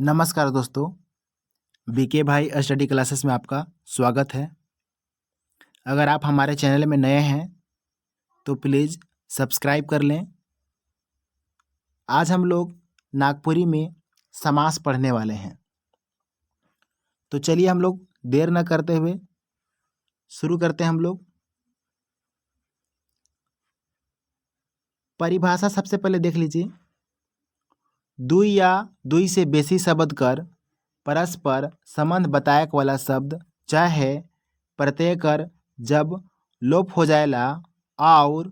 नमस्कार दोस्तों, बीके भाई स्टडी क्लासेस में आपका स्वागत है। अगर आप हमारे चैनल में नए हैं तो प्लीज़ सब्सक्राइब कर लें। आज हम लोग नागपुरी में समास पढ़ने वाले हैं, तो चलिए हम लोग देर न करते हुए शुरू करते हैं। हम लोग परिभाषा सबसे पहले देख लीजिए। दुई या दुई से बेसी शब्द कर परस्पर संबंध बतायक वाला शब्द चाहे प्रत्यय कर जब लोप हो जाएला और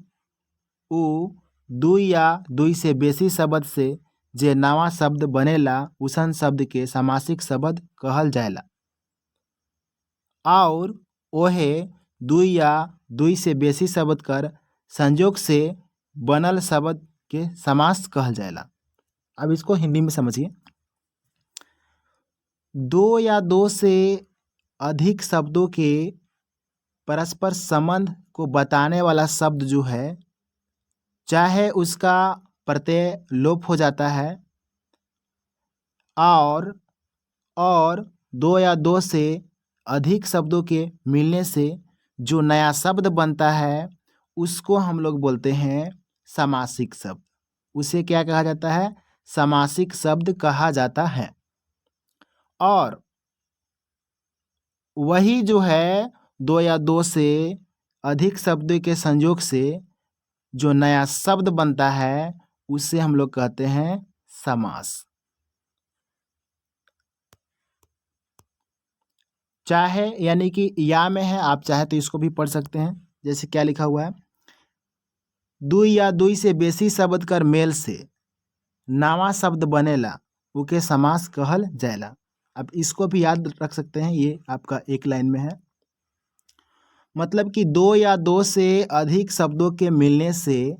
उ दुई या दुई से बेसी शब्द से जे नवा शब्द बनेला उसन शब्द के समासिक शब्द कहल जाएला। और ओहे दुई या दुई से बेसी शब्द कर संयोग से बनल शब्द के समास कहल जाएला। अब इसको हिंदी में समझिए। दो या दो से अधिक शब्दों के परस्पर संबंध को बताने वाला शब्द जो है, चाहे उसका प्रत्यय लोप हो जाता है और दो या दो से अधिक शब्दों के मिलने से जो नया शब्द बनता है उसको हम लोग बोलते हैं समासिक शब्द। उसे क्या कहा जाता है? समासिक शब्द कहा जाता है। और वही जो है दो या दो से अधिक शब्दों के संयोग से जो नया शब्द बनता है उसे हम लोग कहते हैं समास। चाहे यानी कि या में है, आप चाहे तो इसको भी पढ़ सकते हैं। जैसे क्या लिखा हुआ है, दुई या दुई से बेसी शब्द कर मेल से नवा शब्द बनेला उके समास कहल जाएला। अब इसको भी याद रख सकते हैं, ये आपका एक लाइन में है। मतलब कि दो या दो से अधिक शब्दों के मिलने से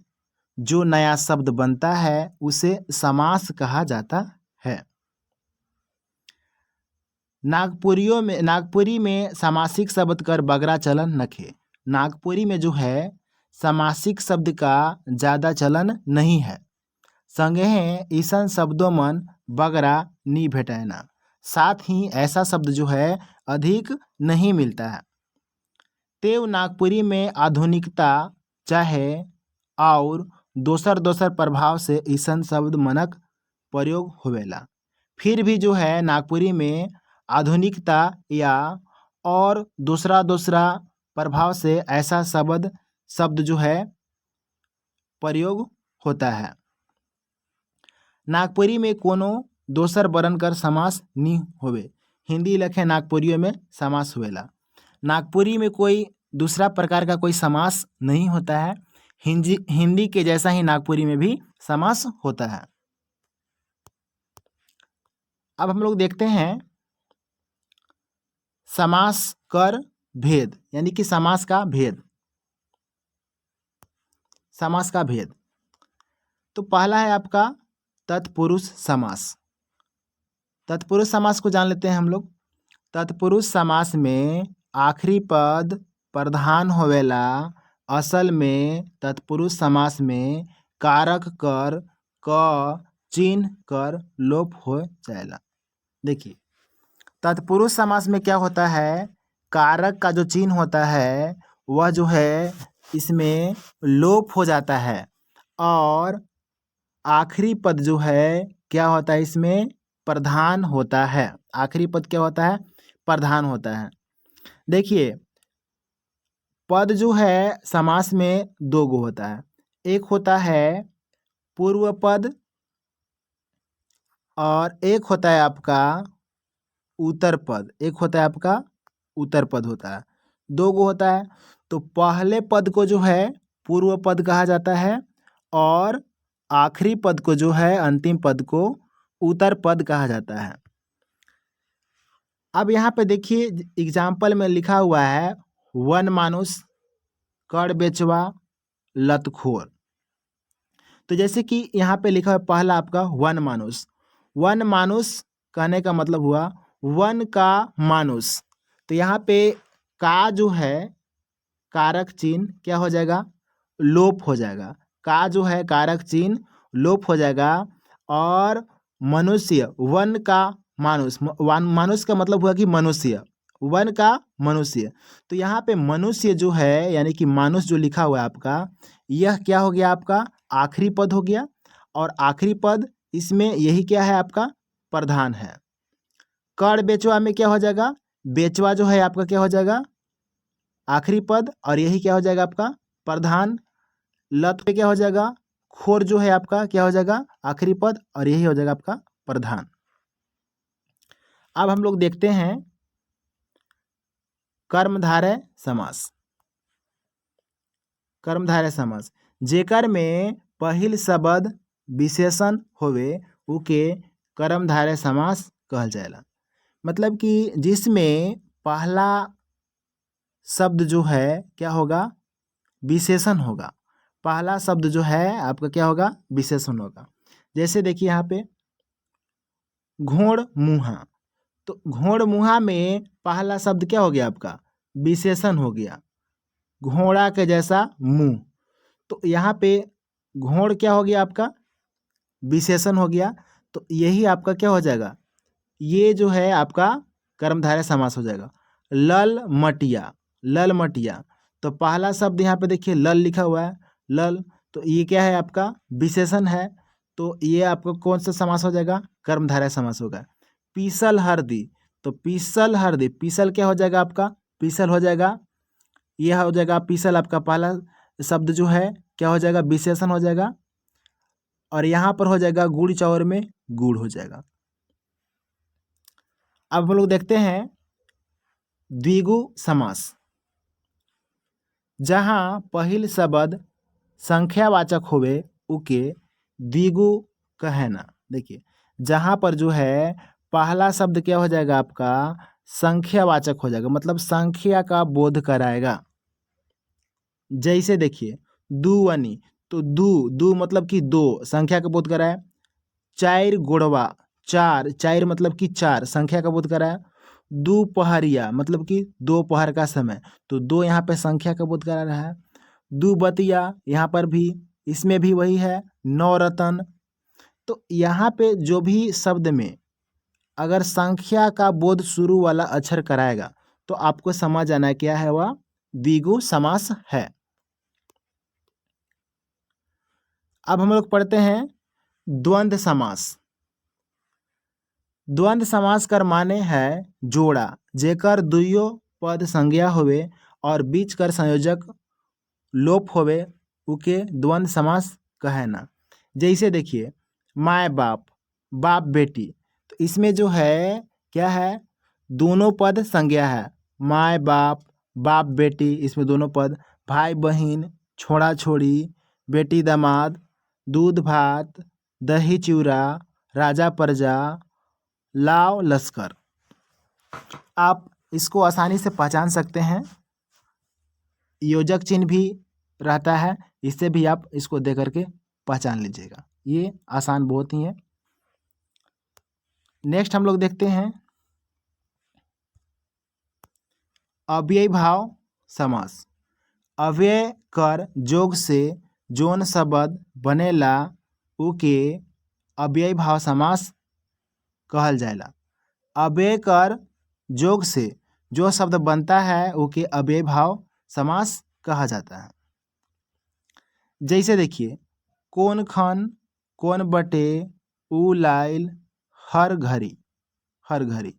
जो नया शब्द बनता है उसे समास कहा जाता है। नागपुरी में समासिक शब्द कर बगरा चलन नखे। नागपुरी में जो है समासिक शब्द का ज़्यादा चलन नहीं है। संगे ईसन शब्दों मन बगरा नी भेटैना, साथ ही ऐसा शब्द जो है अधिक नहीं मिलता है। तेव नागपुरी में आधुनिकता चाहे और दोसर दोसर प्रभाव से ईसन शब्द मनक प्रयोग होवेला। फिर भी जो है नागपुरी में आधुनिकता या और दूसरा प्रभाव से ऐसा शब्द जो है प्रयोग होता है। नागपुरी में कोनो दोसर वर्ण कर समास नी होवे। हिंदी लखे नागपुरियों में समास होवेला। नागपुरी में कोई दूसरा प्रकार का कोई समास नहीं होता है। हिंदी के जैसा ही नागपुरी में भी समास होता है। अब हम लोग देखते हैं समास कर भेद, यानी कि समास का भेद। समास का भेद तो पहला है आपका तत्पुरुष समास। तत्पुरुष समास को जान लेते हैं हम लोग। तत्पुरुष समास में आखिरी पद प्रधान होवेला। असल में तत्पुरुष समास में कारक कर क चिन्ह कर लोप हो जाएगा। देखिए, तत्पुरुष समास में क्या होता है, कारक का जो चिन्ह होता है वह जो है इसमें लोप हो जाता है और आखिरी पद जो है क्या होता है, इसमें प्रधान होता है। आखिरी पद क्या होता है? प्रधान होता है। देखिए, पद जो है समास में दो गो होता है। एक होता है पूर्व पद और एक होता है आपका उत्तर पद। एक होता है आपका उत्तर पद होता है। दो गो होता है। तो पहले पद को जो है पूर्व पद कहा जाता है और आखिरी पद को जो है, अंतिम पद को उत्तर पद कहा जाता है। अब यहाँ पे देखिए एग्जाम्पल में लिखा हुआ है वन मानुष कर बेचवा लतखोर। तो जैसे कि यहाँ पे लिखा है पहला आपका वन मानुष। वन मानुष कहने का मतलब हुआ वन का मानुष। तो यहाँ पे का जो है कारक चिन्ह क्या हो जाएगा? लोप हो जाएगा। का जो है कारक चिन्ह लोप हो जाएगा और मनुष्य, वन का मानुष, मानुष का मतलब हुआ कि मनुष्य, वन का मनुष्य। तो यहाँ पे मनुष्य जो है यानी कि मानुष जो लिखा हुआ है आपका, यह क्या हो गया आपका आखिरी पद हो गया। और आखिरी पद इसमें यही क्या है आपका प्रधान है। कर बेचवा में क्या हो जाएगा, बेचवा जो है आपका क्या हो जाएगा आखिरी पद, और यही क्या हो जाएगा आपका प्रधान। लत पे क्या हो जाएगा, खोर जो है आपका क्या हो जाएगा आखिरी पद, और यही हो जाएगा आपका प्रधान। अब हम लोग देखते हैं कर्मधारय समास। कर्मधारय समास जेकर में पहिल शब्द विशेषण होवे उके कर्मधारय समास कहल जाएला। मतलब कि जिसमें पहला शब्द जो है क्या होगा विशेषण होगा। पहला शब्द जो है आपका क्या होगा विशेषण होगा। जैसे देखिए यहाँ पे घोड़ मुँहा, तो घोड़ मुँहा में पहला शब्द क्या हो गया आपका विशेषण हो गया, घोड़ा के जैसा मुंह। तो यहाँ पे घोड़ क्या हो गया आपका विशेषण हो गया। तो यही आपका क्या हो जाएगा, ये जो है आपका कर्मधारय समास हो जाएगा। लल मटिया, लल मटिया, तो पहला शब्द यहाँ पे देखिए लल लिखा हुआ है, लल, तो ये क्या है आपका विशेषण है। तो ये आपका कौन सा समास हो जाएगा कर्मधारय समास होगा। पीसल हरदी, तो पीसल हरदी, पीसल क्या हो जाएगा आपका पीसल हो जाएगा, यह हो जाएगा पीसल आपका पहला शब्द जो है क्या हो जाएगा विशेषण हो जाएगा। और यहाँ पर हो जाएगा गुड़ चाउर में गुड़ हो जाएगा। अब हम लोग देखते हैं द्विगु समास, जहाँ पहिल शब्द संख्यावाचक होवे उके द्विगु कहना। देखिए जहाँ पर जो है पहला शब्द क्या हो जाएगा आपका संख्यावाचक हो जाएगा, मतलब संख्या का बोध कराएगा। जैसे देखिए दुवनी, तो दू मतलब कि दो, संख्या का बोध कराया। चार गोड़वा, चार, चार मतलब कि चार, संख्या का बोध कराया। दोपहरिया मतलब कि दोपहर का समय, तो दो यहाँ पे संख्या का बोध करा रहा है। दुबतिया यहाँ पर भी, इसमें भी वही है। नवरत्न, तो यहाँ पे जो भी शब्द में अगर संख्या का बोध शुरू वाला अक्षर कराएगा तो आपको समझ आना क्या है वह द्विगु समास है। अब हम लोग पढ़ते हैं द्वंद्व समास। द्वंद्व समास कर माने है जोड़ा, जेकर दुइयो पद संज्ञा होवे और बीच कर संयोजक लोप होवे उके द्वंद्व समास कहना। जैसे देखिए माय बाप, बाप बेटी, तो इसमें जो है क्या है दोनों पद संज्ञा है। माय बाप, बाप बेटी, इसमें दोनों पद। भाई बहन, छोड़ा छोड़ी, बेटी दामाद, दूध भात, दही चूड़ा, राजा प्रजा, लाव लश्कर। आप इसको आसानी से पहचान सकते हैं, योजक चिन्ह भी रहता है, इससे भी आप इसको दे करके पहचान लीजिएगा। ये आसान बहुत ही है। नेक्स्ट हम लोग देखते हैं अव्ययी भाव समास। अव्यय कर जोग से जोन शब्द बनेला उके अव्ययी भाव समास कहल जाएला। अव्यय कर जोग से जो शब्द बनता है उके अव्ययी भाव समास कहा जाता है। जैसे देखिए कौन खन, कौन बटे, ऊ लाइल, हर घड़ी, हर घड़ी।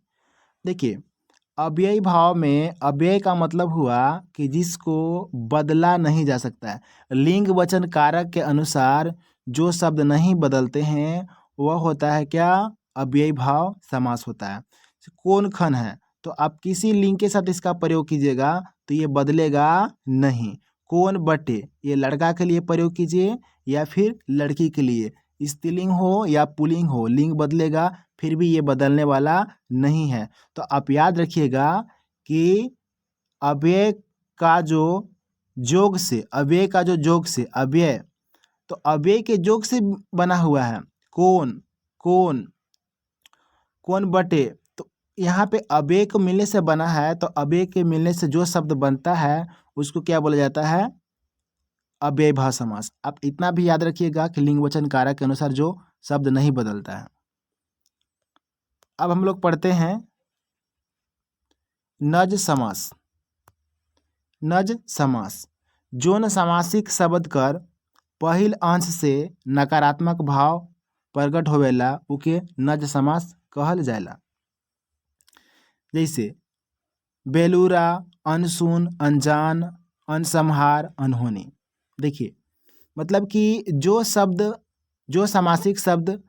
देखिए अव्ययी भाव में अव्यय का मतलब हुआ कि जिसको बदला नहीं जा सकता है। लिंग वचन कारक के अनुसार जो शब्द नहीं बदलते हैं वह होता है क्या अव्ययी भाव समास होता है। कौन खन है तो आप किसी लिंग के साथ इसका प्रयोग कीजिएगा तो ये बदलेगा नहीं। कौन बटे ये लड़का के लिए प्रयोग कीजिए या फिर लड़की के लिए, स्त्रीलिंग हो या पुल्लिंग हो, लिंग बदलेगा फिर भी ये बदलने वाला नहीं है। तो आप याद रखिएगा कि अव्यय का जो जोग से, अव्यय का जो जोग से अव्यय, तो अव्यय के जोग से बना हुआ है। कौन, कौन, कौन बटे, तो यहाँ पे अव्यय को मिलने से बना है, तो अव्यय के मिलने से जो शब्द बनता है उसको क्या बोला जाता है अव्ययी भाव समास। आप इतना भी याद रखिएगा कि लिंग वचन कारक के अनुसार जो शब्द नहीं बदलता है। अब हम लोग पढ़ते हैं नज समास। नज समास जोन सामासिक शब्द कर पहिल अंश से नकारात्मक भाव प्रकट होवेला उके नज समास कहल जाएला। जैसे बेलूरा, अनसुन, अनजान, अनसमहार, अनहोनी। देखिए मतलब कि जो सामासिक शब्द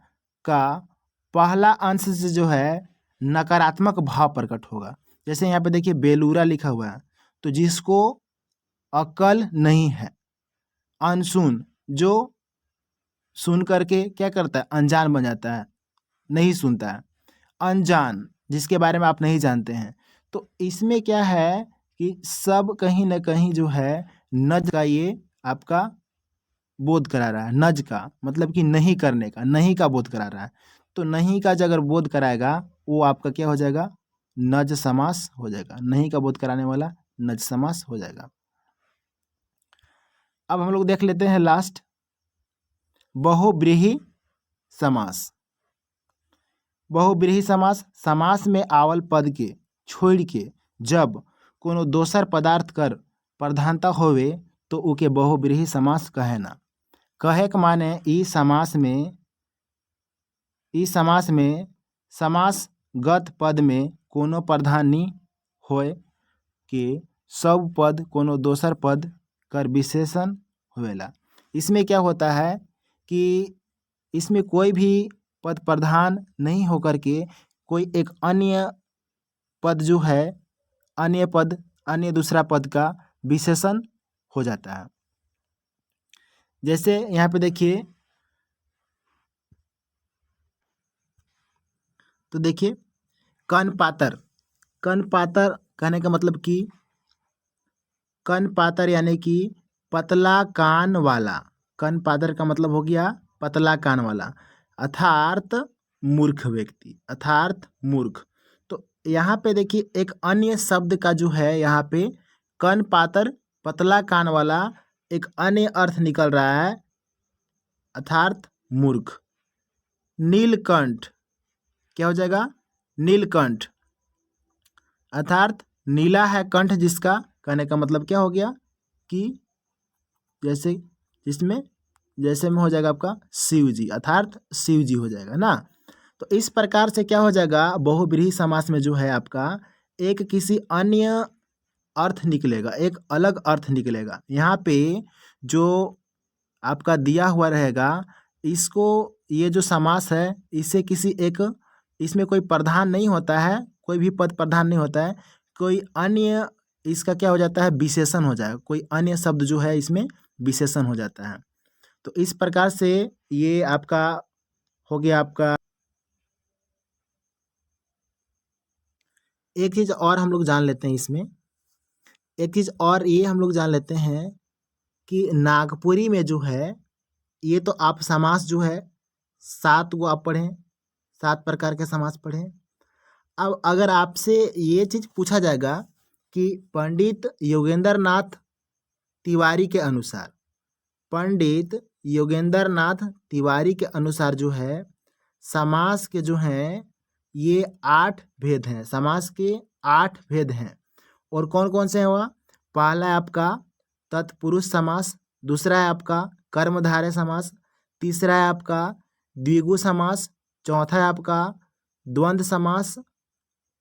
का पहला अंश से जो है नकारात्मक भाव प्रकट होगा। जैसे यहाँ पे देखिए बेलूरा लिखा हुआ है, तो जिसको अक्ल नहीं है। अनसुन जो सुन करके क्या करता है, अनजान बन जाता है, नहीं सुनता है। अनजान जिसके बारे में आप नहीं जानते हैं। तो इसमें क्या है कि सब कहीं ना कहीं जो है नज का ये आपका बोध करा रहा है। नज का मतलब कि नहीं करने का, नहीं का बोध करा रहा है। तो नहीं का जो अगर बोध कराएगा वो आपका क्या हो जाएगा, नज समास हो जाएगा। नहीं का बोध कराने वाला नज समास हो जाएगा। अब हम लोग देख लेते हैं लास्ट बहुब्रीहि समास। बहुब्रीहि समास समास में आवल पद के छोड़ के जब कोनो दोसर पदार्थ कर प्रधानता होवे तो उके बहुब्रीहि समास कहेना। कहे के माने ई समास में समासगत पद में कोनो प्रधानी होय कि सब पद कोनो दोसर पद कर विशेषण होवेला। इसमें क्या होता है कि इसमें कोई भी पद प्रधान नहीं होकर के कोई एक अन्य पद जो है अन्य दूसरा पद का विशेषण हो जाता है। जैसे यहाँ पे देखिए, तो देखिए कनपातर। कनपातर कहने का मतलब कि कनपातर यानी कि पतला कान वाला। कनपातर का मतलब हो गया पतला कान वाला, अर्थात मूर्ख व्यक्ति, अर्थात मूर्ख। तो यहाँ पे देखिए एक अन्य शब्द का जो है यहाँ पे कनपातर पतला कान वाला एक अन्य अर्थ निकल रहा है, अर्थात मूर्ख। नीलकंठ क्या हो जाएगा, नीलकंठ, अर्थात नीला है कंठ जिसका, कहने का मतलब क्या हो गया कि जैसे में हो जाएगा आपका शिव जी, अर्थात शिव जी हो जाएगा ना। तो इस प्रकार से क्या हो जाएगा, बहुब्रीहि समास में जो है आपका एक किसी अन्य अर्थ निकलेगा, एक अलग अर्थ निकलेगा। यहाँ पे जो आपका दिया हुआ रहेगा इसको, ये जो समास है इसे किसी एक, इसमें कोई प्रधान नहीं होता है, कोई भी पद प्रधान नहीं होता है, कोई अन्य इसका क्या हो जाता है, विशेषण हो जाएगा। कोई अन्य शब्द जो है इसमें विशेषण हो जाता है। तो इस प्रकार से ये आपका हो गया। आपका एक चीज़ और हम लोग जान लेते हैं इसमें, एक चीज़ और ये हम लोग जान लेते हैं कि नागपुरी में जो है ये तो आप समास जो है 7 गो आप पढ़ें, 7 प्रकार के समास पढ़ें। अब अगर आपसे ये चीज़ पूछा जाएगा कि पंडित योगेंद्र नाथ तिवारी के अनुसार, पंडित योगेंद्र नाथ तिवारी के अनुसार जो है समास के जो हैं ये 8 भेद हैं। समास के 8 भेद हैं। और कौन कौन से हैं वह, पहला है आपका तत्पुरुष समास, दूसरा है आपका कर्मधारय समास, तीसरा है आपका द्विगु समास, चौथा है आपका द्वंद्व समास,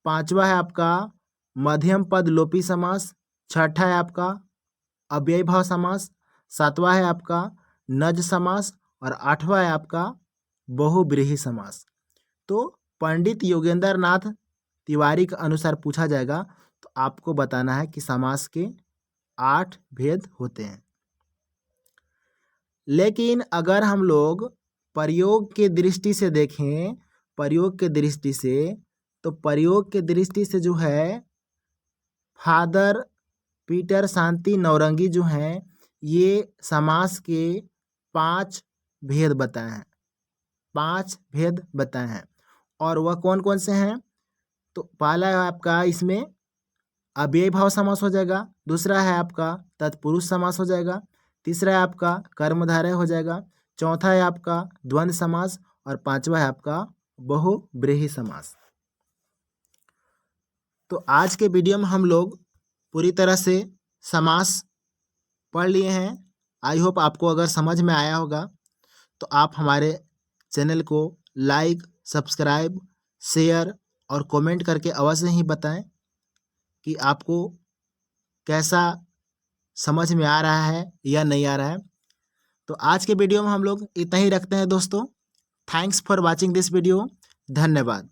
पांचवा है आपका मध्यम पद लोपी समास, छठा है आपका अव्ययी भाव समास, सातवां है आपका नज समास और आठवां है आपका बहुब्रीहि समास। तो पंडित योगेंद्र नाथ तिवारी के अनुसार पूछा जाएगा तो आपको बताना है कि समास के 8 भेद होते हैं। लेकिन अगर हम लोग प्रयोग के दृष्टि से देखें, प्रयोग के दृष्टि से, तो प्रयोग के दृष्टि से जो है फादर पीटर शांति नौरंगी जो हैं ये समास के 5 भेद बताए हैं, 5 भेद बताए हैं। और वह कौन कौन से हैं, तो पहला है आपका इसमें अव्ययी भाव समास हो जाएगा, दूसरा है आपका तत्पुरुष समास हो जाएगा, तीसरा है आपका कर्मधारय हो जाएगा, चौथा है आपका द्वंद्व समास और पांचवा है आपका बहुब्रीहि समास। तो आज के वीडियो में हम लोग पूरी तरह से समास पढ़ लिए हैं। आई होप आपको अगर समझ में आया होगा तो आप हमारे चैनल को लाइक, सब्सक्राइब, शेयर और कमेंट करके अवश्य ही बताएं कि आपको कैसा समझ में आ रहा है या नहीं आ रहा है। तो आज के वीडियो में हम लोग इतना ही रखते हैं दोस्तों। Thanks for watching this video. धन्यवाद।